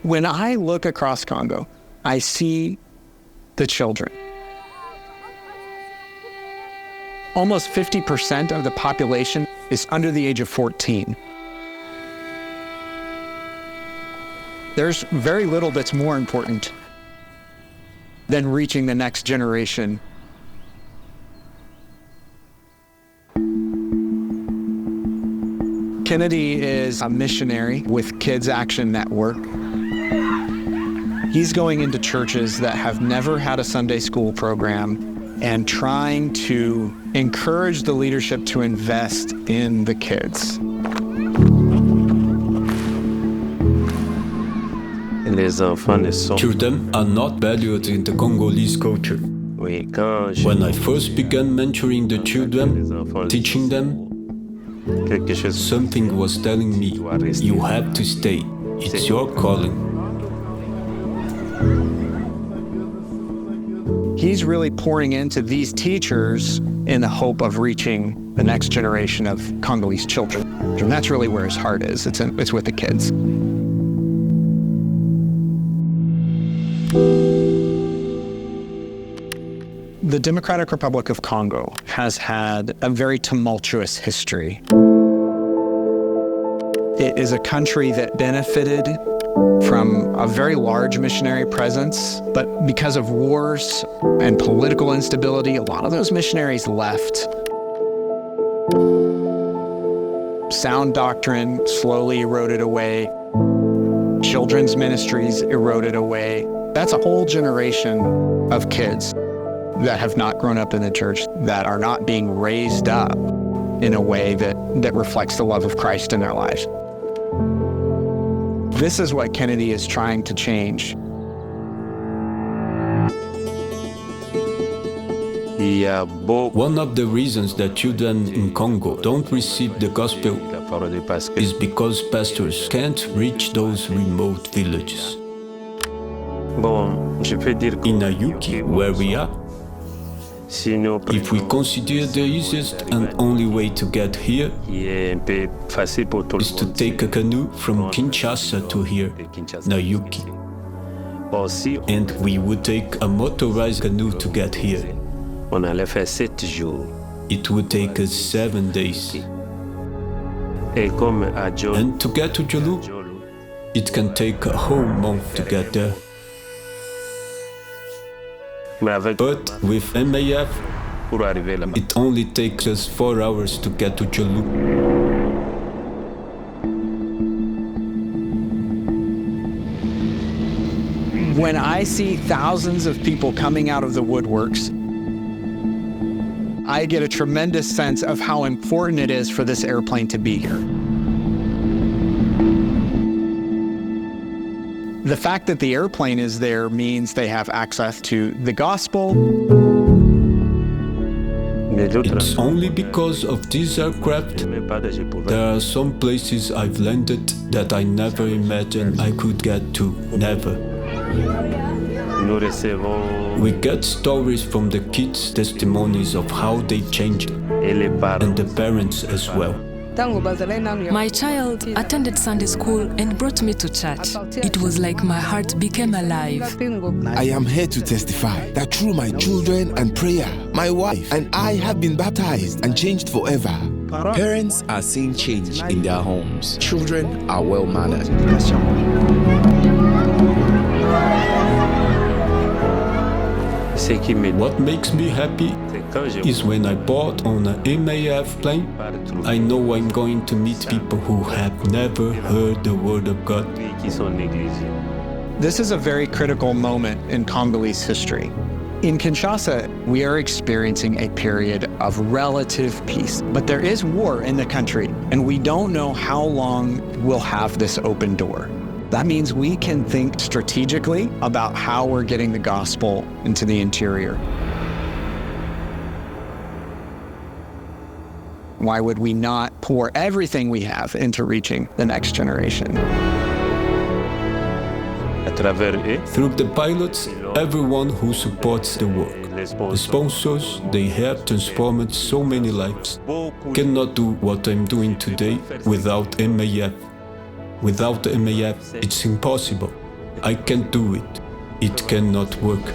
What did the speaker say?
When I look across Congo, I see the children. Almost 50% of the population is under the age of 14. There's very little that's more important than reaching the next generation. Kennedy is a missionary with Kids Action Network. He's going into churches that have never had a Sunday school program and trying to encourage the leadership to invest in the kids. Children are not valued in the Congolese culture. When I first began mentoring the children, teaching them, something was telling me, you have to stay, it's your calling. He's really pouring into these teachers in the hope of reaching the next generation of Congolese children. And that's really where his heart is. It's with the kids. The Democratic Republic of Congo has had a very tumultuous history. It is a country that benefited from a very large missionary presence, but because of wars and political instability, a lot of those missionaries left. Sound doctrine slowly eroded away. Children's ministries eroded away. That's a whole generation of kids that have not grown up in the church, that are not being raised up in a way that reflects the love of Christ in their lives. This is what Kennedy is trying to change. One of the reasons that children in Congo don't receive the gospel is because pastors can't reach those remote villages. In Ayuki, where we are, if we consider the easiest and only way to get here is to take a canoe from Kinshasa to here, Nayuki. And we would take a motorized canoe to get here. It would take us 7 days. And to get to Jolu, it can take a whole month to get there. But with MAF, it only takes us 4 hours to get to Jolu. When I see thousands of people coming out of the woodworks, I get a tremendous sense of how important it is for this airplane to be here. The fact that the airplane is there means they have access to the gospel. It's only because of this aircraft there are some places I've landed that I never imagined I could get to. Never. We get stories from the kids' testimonies of how they changed, and the parents as well. My child attended Sunday school and brought me to church. It was like my heart became alive. I am here to testify that through my children and prayer, my wife and I have been baptized and changed forever. Parents are seeing change in their homes. Children are well-mannered. What makes me happy is when I bought on an MAF plane, I know I'm going to meet people who have never heard the word of God. This is a very critical moment in Congolese history. In Kinshasa, we are experiencing a period of relative peace, but there is war in the country, and we don't know how long we'll have this open door. That means we can think strategically about how we're getting the gospel into the interior. Why would we not pour everything we have into reaching the next generation? Through the pilots, everyone who supports the work, the sponsors, they have transformed so many lives. Cannot do what I'm doing today without MAF. Without MAF, it's impossible. I can't do it. It cannot work.